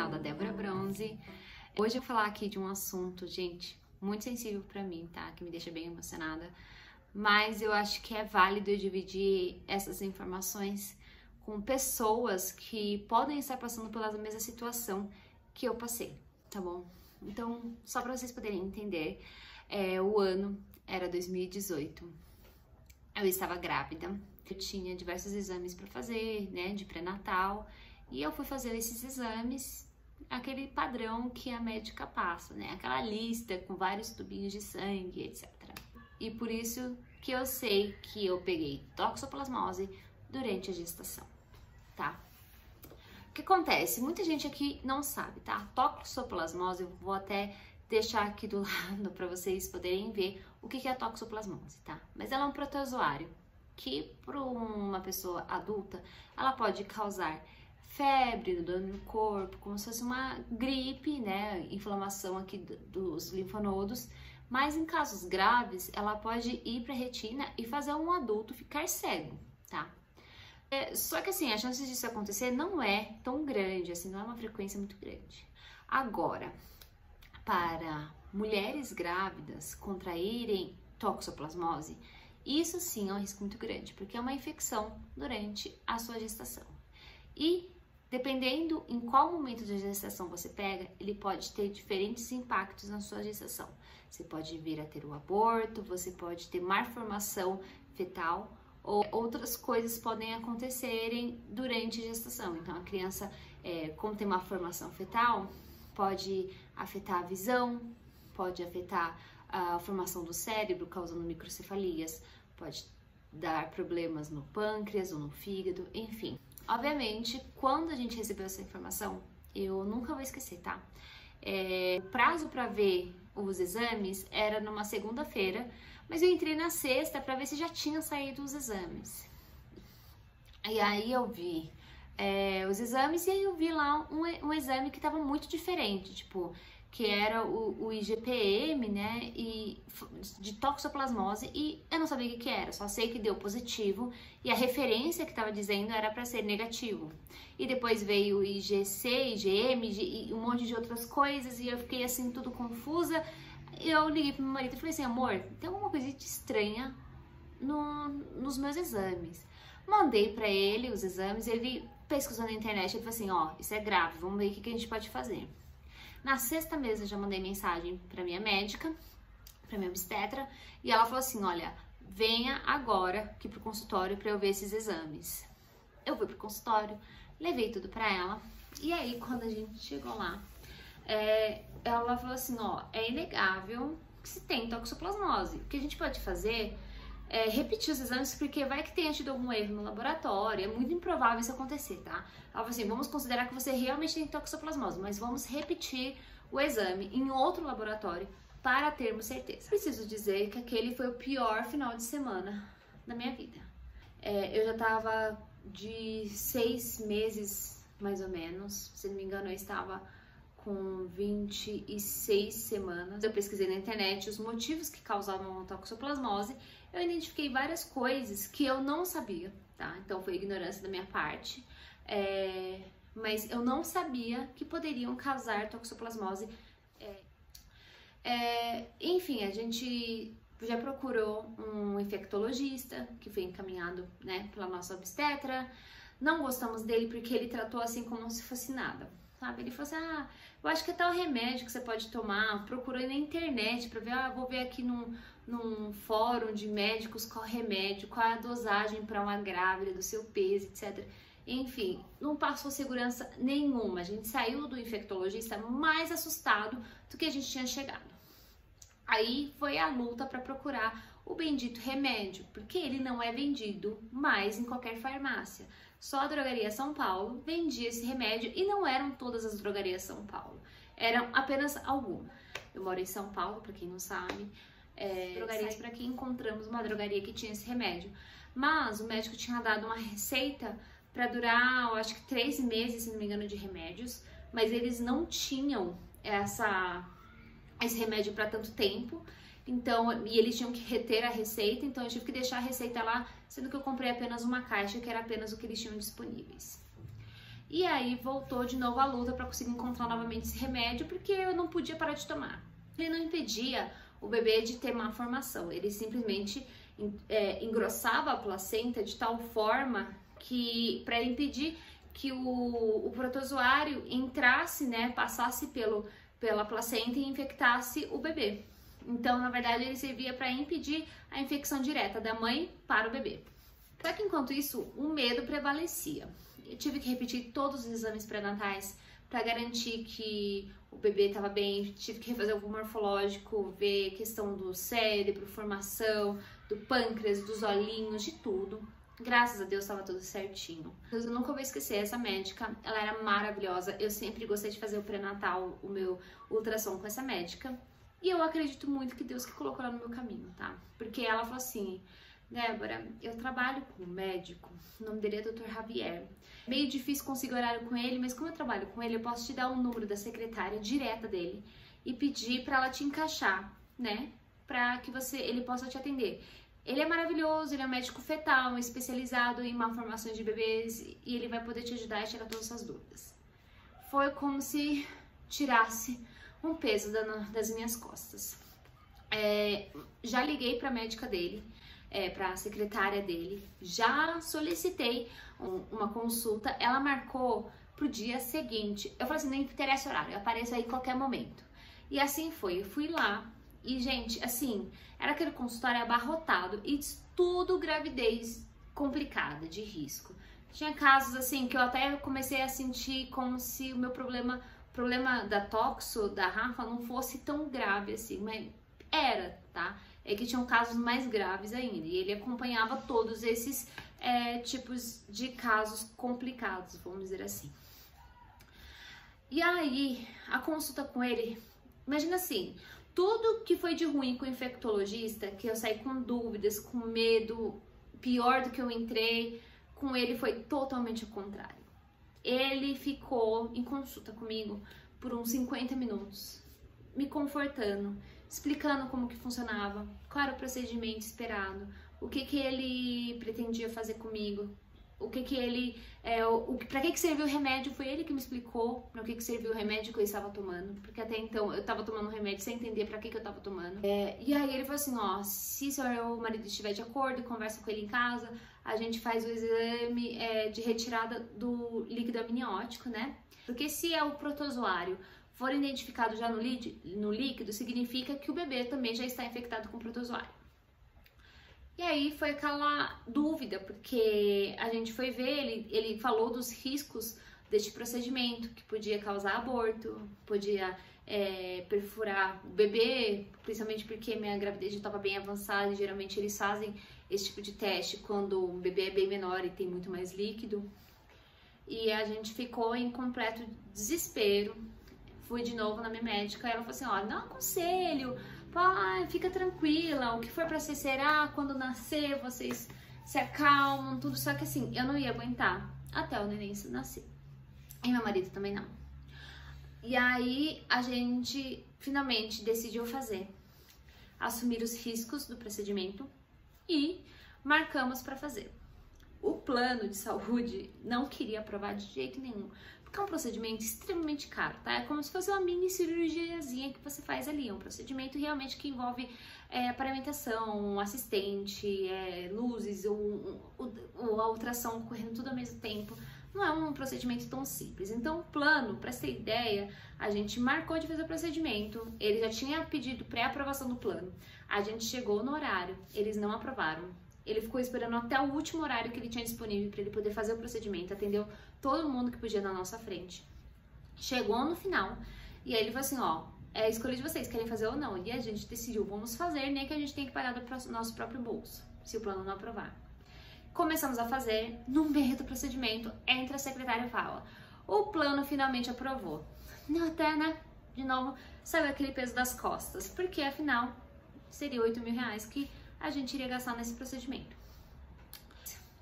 canal da Débora Bronze. Hoje eu vou falar aqui de um assunto, gente, muito sensível pra mim, tá? Que me deixa bem emocionada. Mas eu acho que é válido eu dividir essas informações com pessoas que podem estar passando pela mesma situação que eu passei, tá bom? Então, só pra vocês poderem entender, o ano era 2018. Eu estava grávida, eu tinha diversos exames para fazer, né, de pré-natal, e eu fui fazer esses exames, aquele padrão que a médica passa, né, aquela lista com vários tubinhos de sangue, etc. E por isso que eu sei que eu peguei toxoplasmose durante a gestação, tá? O que acontece? Muita gente aqui não sabe, tá? Toxoplasmose, eu vou até deixar aqui do lado para vocês poderem ver o que é a toxoplasmose, tá? Mas ela é um protozoário que, para uma pessoa adulta, ela pode causar febre, dor no corpo, como se fosse uma gripe, né? Inflamação aqui dos linfonodos. Mas em casos graves, ela pode ir para a retina e fazer um adulto ficar cego, tá? Só que assim, a chance disso acontecer não é tão grande, assim, não é uma frequência muito grande. Agora, para mulheres grávidas contraírem toxoplasmose, isso sim é um risco muito grande, porque é uma infecção durante a sua gestação. E dependendo em qual momento da gestação você pega, ele pode ter diferentes impactos na sua gestação. Você pode vir a ter o aborto, você pode ter malformação fetal, ou outras coisas podem acontecerem durante a gestação. Então, a criança, como tem uma formação fetal, pode afetar a visão, pode afetar a formação do cérebro, causando microcefalias, pode dar problemas no pâncreas ou no fígado, enfim. Obviamente, quando a gente recebeu essa informação, eu nunca vou esquecer, tá? O prazo para ver os exames era numa segunda-feira, mas eu entrei na sexta para ver se já tinha saído os exames. E aí eu vi os exames e aí eu vi lá um exame que estava muito diferente, tipo, que era o IgPM, né, e de toxoplasmose, e eu não sabia o que era, só sei que deu positivo e a referência que estava dizendo era para ser negativo. E depois veio o IgC, IgM e um monte de outras coisas e eu fiquei assim tudo confusa. Eu liguei pro meu marido e falei assim, amor, tem alguma coisa estranha nos meus exames. Mandei para ele os exames, ele pesquisou na internet, ele falou assim, ó, isso é grave, vamos ver o que a gente pode fazer. Na sexta mesa eu já mandei mensagem para minha médica, para minha obstetra, e ela falou assim, olha, venha agora aqui pro consultório para eu ver esses exames. Eu fui pro consultório, levei tudo para ela, e aí quando a gente chegou lá, ela falou assim, ó, é inegável que se tem toxoplasmose. O que a gente pode fazer é repetir os exames, porque vai que tenha tido algum erro no laboratório, é muito improvável isso acontecer, tá? Ela falou assim, vamos considerar que você realmente tem toxoplasmose, mas vamos repetir o exame em outro laboratório para termos certeza. Preciso dizer que aquele foi o pior final de semana da minha vida. Eu já tava de 6 meses, mais ou menos, se não me engano eu estava com 26 semanas. Eu pesquisei na internet os motivos que causavam a toxoplasmose. Eu identifiquei várias coisas que eu não sabia, tá? Então foi ignorância da minha parte, mas eu não sabia que poderiam causar toxoplasmose. Enfim, a gente já procurou um infectologista, que foi encaminhado, né, pela nossa obstetra. Não gostamos dele porque ele tratou assim como se fosse nada. Sabe? Ele falou assim, eu acho que é tal remédio que você pode tomar, procurei na internet pra ver, vou ver aqui num fórum de médicos qual remédio, qual é a dosagem para uma grávida, do seu peso, etc. Enfim, não passou segurança nenhuma, a gente saiu do infectologista mais assustado do que a gente tinha chegado. Aí foi a luta para procurar o bendito remédio, porque ele não é vendido mais em qualquer farmácia. Só a Drogaria São Paulo vendia esse remédio e não eram todas as drogarias São Paulo, eram apenas algumas. Eu moro em São Paulo, para quem não sabe, drogarias para que encontramos uma drogaria que tinha esse remédio. Mas o médico tinha dado uma receita para durar, eu acho que 3 meses, se não me engano, de remédios, mas eles não tinham esse remédio para tanto tempo. Então, e eles tinham que reter a receita, então eu tive que deixar a receita lá, sendo que eu comprei apenas uma caixa, que era apenas o que eles tinham disponíveis. E aí voltou de novo a luta para conseguir encontrar novamente esse remédio, porque eu não podia parar de tomar. Ele não impedia o bebê de ter má formação, ele simplesmente engrossava a placenta de tal forma que, para impedir que o protozoário entrasse, né, passasse pela placenta e infectasse o bebê. Então, na verdade, ele servia para impedir a infecção direta da mãe para o bebê. Só que enquanto isso, o medo prevalecia. Eu tive que repetir todos os exames pré-natais para garantir que o bebê estava bem. Tive que refazer o morfológico, ver questão do cérebro, formação, do pâncreas, dos olhinhos, de tudo. Graças a Deus estava tudo certinho. Eu nunca vou esquecer essa médica, ela era maravilhosa. Eu sempre gostei de fazer o pré-natal, o meu ultrassom com essa médica. E eu acredito muito que Deus que colocou ela no meu caminho, tá? Porque ela falou assim: Débora, eu trabalho com um médico, o nome dele é Dr. Javier. Meio difícil conseguir horário com ele, mas como eu trabalho com ele, eu posso te dar o número da secretária direta dele e pedir pra ela te encaixar, né? Pra que ele possa te atender. Ele é maravilhoso, ele é um médico fetal, especializado em malformações de bebês e ele vai poder te ajudar a tirar todas as suas dúvidas. Foi como se tirasse um peso das minhas costas. Já liguei pra médica dele, para a secretária dele, já solicitei uma consulta, ela marcou pro dia seguinte. Eu falei assim, não interessa o horário, eu apareço aí em qualquer momento. E assim foi, eu fui lá e, gente, assim, era aquele consultório abarrotado e tudo gravidez complicada, de risco. Tinha casos assim que eu até comecei a sentir como se o meu problema da toxo, da Rafa, não fosse tão grave assim, mas era, tá? É que tinham casos mais graves ainda, e ele acompanhava todos esses tipos de casos complicados, vamos dizer assim. E aí, a consulta com ele, imagina assim, tudo que foi de ruim com o infectologista, que eu saí com dúvidas, com medo, pior do que eu entrei, com ele foi totalmente o contrário. Ele ficou em consulta comigo por uns 50 minutos, me confortando, explicando como que funcionava, qual era o procedimento esperado, o que ele pretendia fazer comigo, para que serviu o remédio, foi ele que me explicou para que serviu o remédio que eu estava tomando, porque até então eu estava tomando um remédio sem entender para que eu estava tomando. E aí ele falou assim, ó, se seu marido estiver de acordo, conversa com ele em casa, a gente faz o exame de retirada do líquido amniótico, né? Porque se é o protozoário for identificado já no líquido, significa que o bebê também já está infectado com protozoário. E aí foi aquela dúvida, porque a gente foi ver, ele falou dos riscos deste procedimento, que podia causar aborto, podia perfurar o bebê, principalmente porque minha gravidez já estava bem avançada e geralmente eles fazem esse tipo de teste quando o bebê é bem menor e tem muito mais líquido. E a gente ficou em completo desespero. Fui de novo na minha médica e ela falou assim, ó, não aconselho, fica tranquila, o que for pra ser será, quando nascer vocês se acalmam, tudo, só que assim, eu não ia aguentar até o neném nascer. E meu marido também não. E aí a gente finalmente decidiu assumir os riscos do procedimento e marcamos pra fazer. O plano de saúde não queria aprovar de jeito nenhum, porque é um procedimento extremamente caro, tá? É como se fosse uma mini cirurgiazinha que você faz ali, é um procedimento realmente que envolve paramentação, assistente, luzes, a ultrassom correndo tudo ao mesmo tempo. Não é um procedimento tão simples. Então, o plano, para você ter ideia, a gente marcou de fazer o procedimento, ele já tinha pedido pré-aprovação do plano, a gente chegou no horário, eles não aprovaram. Ele ficou esperando até o último horário que ele tinha disponível para ele poder fazer o procedimento, atendeu todo mundo que podia na nossa frente. Chegou no final, e aí ele falou assim, ó, é escolha de vocês, querem fazer ou não. E a gente decidiu, vamos fazer, nem que a gente tenha que pagar do nosso próprio bolso, se o plano não aprovar. Começamos a fazer, no meio do procedimento, entra a secretária e fala, o plano finalmente aprovou. Não, até, né, de novo, saiu aquele peso das costas, porque afinal, seria 8 mil reais que a gente iria gastar nesse procedimento.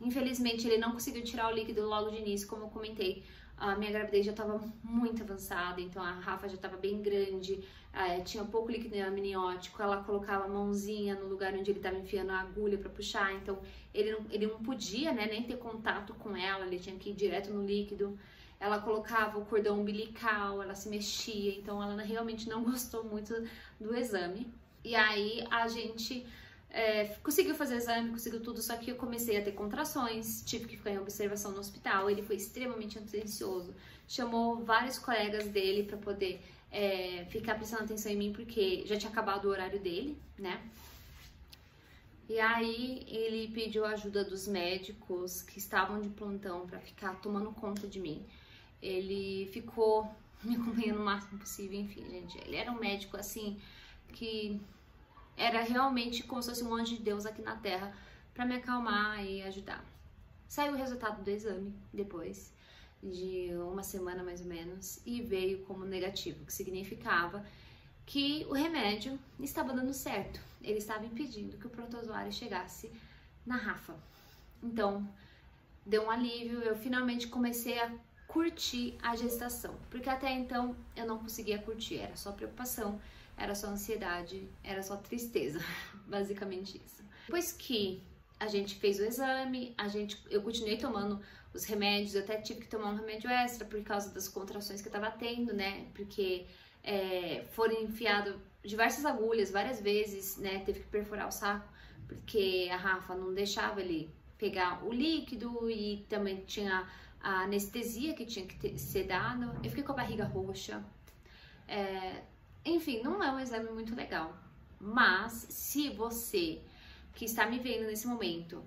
Infelizmente, ele não conseguiu tirar o líquido logo de início, como eu comentei. A minha gravidez já estava muito avançada, então a Rafa já estava bem grande, tinha pouco líquido amniótico, ela colocava a mãozinha no lugar onde ele estava enfiando a agulha para puxar, então ele não podia, né, nem ter contato com ela, ele tinha que ir direto no líquido. ela colocava o cordão umbilical, ela se mexia, então ela realmente não gostou muito do exame. E aí a gente conseguiu fazer o exame, conseguiu tudo, só que eu comecei a ter contrações, tive que ficar em observação no hospital. Ele foi extremamente atencioso, chamou vários colegas dele para poder ficar prestando atenção em mim, porque já tinha acabado o horário dele, né? E aí ele pediu a ajuda dos médicos que estavam de plantão para ficar tomando conta de mim. Ele ficou me acompanhando o máximo possível, enfim, gente. Ele era um médico assim que era realmente como se fosse um anjo de Deus aqui na Terra para me acalmar e ajudar. Saiu o resultado do exame depois de uma semana mais ou menos e veio como negativo, que significava que o remédio estava dando certo. Ele estava impedindo que o protozoário chegasse na Rafa. Então, deu um alívio, eu finalmente comecei a curtir a gestação, porque até então eu não conseguia curtir, era só preocupação, era só ansiedade, era só tristeza, basicamente isso. Depois que a gente fez o exame, eu continuei tomando os remédios, eu até tive que tomar um remédio extra por causa das contrações que eu tava tendo, né, porque foram enfiadas diversas agulhas várias vezes, né, teve que perfurar o saco, porque a Rafa não deixava ele pegar o líquido e também tinha a anestesia que tinha que ser dado. Eu fiquei com a barriga roxa. Enfim, não é um exame muito legal. Mas se você que está me vendo nesse momento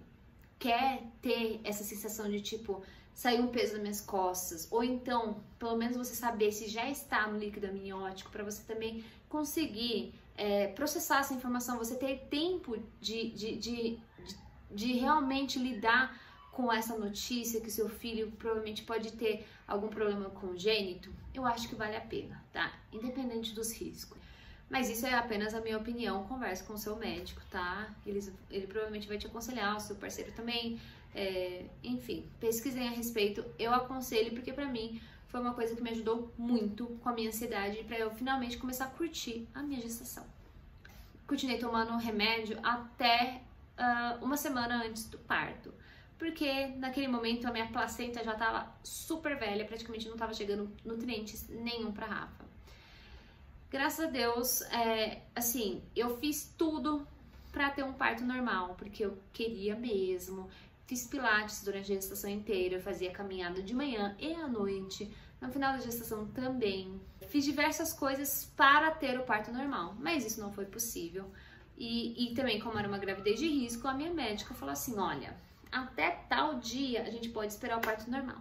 quer ter essa sensação de tipo, sair um peso das minhas costas, ou então, pelo menos você saber se já está no líquido amniótico, para você também conseguir processar essa informação, você ter tempo de realmente lidar com essa notícia que seu filho provavelmente pode ter algum problema congênito, eu acho que vale a pena, tá? Independente dos riscos. Mas isso é apenas a minha opinião, converse com o seu médico, tá? Ele provavelmente vai te aconselhar, o seu parceiro também, enfim, pesquisem a respeito. Eu aconselho porque pra mim foi uma coisa que me ajudou muito com a minha ansiedade, pra eu finalmente começar a curtir a minha gestação. Continuei tomando remédio até uma semana antes do parto, porque naquele momento a minha placenta já estava super velha, praticamente não estava chegando nutrientes nenhum para Rafa. Graças a Deus, assim, eu fiz tudo para ter um parto normal, porque eu queria mesmo. Fiz pilates durante a gestação inteira, eu fazia caminhada de manhã e à noite, no final da gestação também. Fiz diversas coisas para ter o parto normal, mas isso não foi possível. E também, como era uma gravidez de risco, a minha médica falou assim, olha, até tal dia a gente pode esperar o parto normal.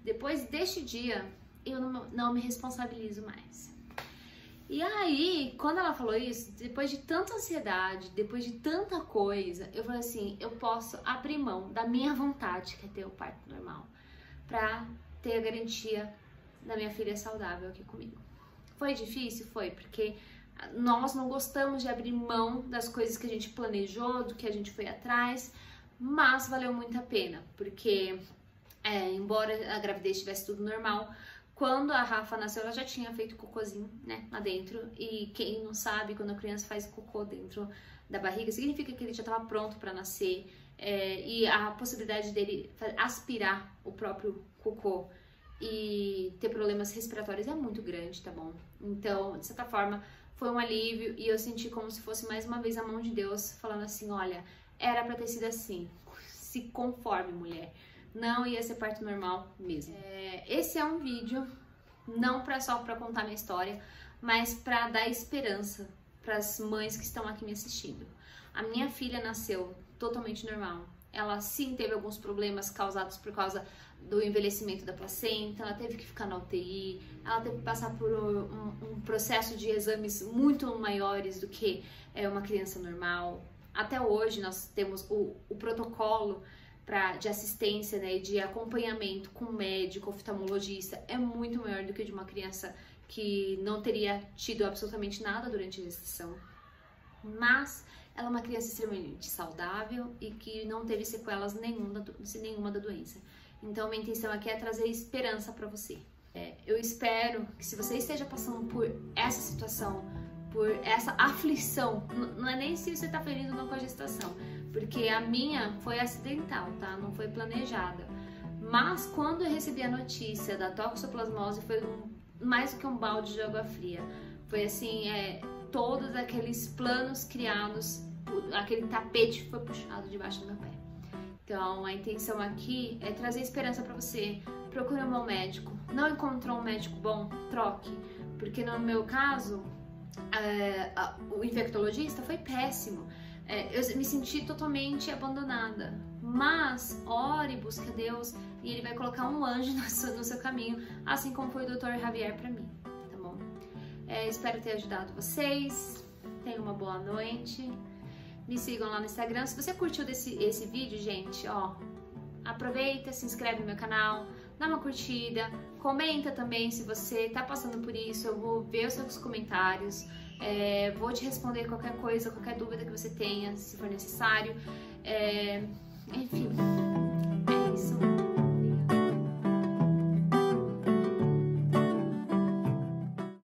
Depois deste dia, eu não me responsabilizo mais. E aí, quando ela falou isso, depois de tanta ansiedade, depois de tanta coisa, eu falei assim, eu posso abrir mão da minha vontade, que é ter o parto normal, pra ter a garantia da minha filha saudável aqui comigo. Foi difícil? Foi, porque nós não gostamos de abrir mão das coisas que a gente planejou, do que a gente foi atrás, mas valeu muito a pena, porque embora a gravidez estivesse tudo normal, quando a Rafa nasceu, ela já tinha feito cocôzinho, né, lá dentro, e quem não sabe, quando a criança faz cocô dentro da barriga, significa que ele já estava pronto para nascer, e a possibilidade dele aspirar o próprio cocô e ter problemas respiratórios é muito grande, tá bom? Então, de certa forma, foi um alívio e eu senti como se fosse mais uma vez a mão de Deus falando assim, olha, era pra ter sido assim, se conforme, mulher, não ia ser parto normal mesmo. Esse é um vídeo não só pra contar minha história, mas pra dar esperança pras mães que estão aqui me assistindo. A minha filha nasceu totalmente normal, ela sim teve alguns problemas causados por causa do envelhecimento da placenta, ela teve que ficar na UTI, ela teve que passar por um processo de exames muito maiores do que uma criança normal. Até hoje nós temos o protocolo de assistência, né, de acompanhamento com médico, oftalmologista, é muito maior do que de uma criança que não teria tido absolutamente nada durante a gestação. Mas ela é uma criança extremamente saudável e que não teve sequelas nenhuma da doença. Então, minha intenção aqui é trazer esperança para você. Eu espero que se você esteja passando por essa situação, por essa aflição, não é nem se você tá feliz ou não com a gestação, porque a minha foi acidental, tá? Não foi planejada. Mas quando eu recebi a notícia da toxoplasmose, foi mais do que um balde de água fria. Foi assim, todos aqueles planos criados, aquele tapete foi puxado debaixo do meu pé. Então a intenção aqui é trazer esperança para você. Procure um bom médico. Não encontrou um médico bom? Troque. Porque no meu caso, o infectologista foi péssimo. Eu me senti totalmente abandonada. Mas ore, busque a Deus e Ele vai colocar um anjo no seu caminho, assim como foi o Dr. Javier para mim, tá bom? Espero ter ajudado vocês. Tenham uma boa noite. Me sigam lá no Instagram. Se você curtiu esse vídeo, gente, ó, aproveita, se inscreve no meu canal, dá uma curtida, comenta também se você tá passando por isso. Eu vou ver os seus comentários, vou te responder qualquer coisa, qualquer dúvida que você tenha, se for necessário.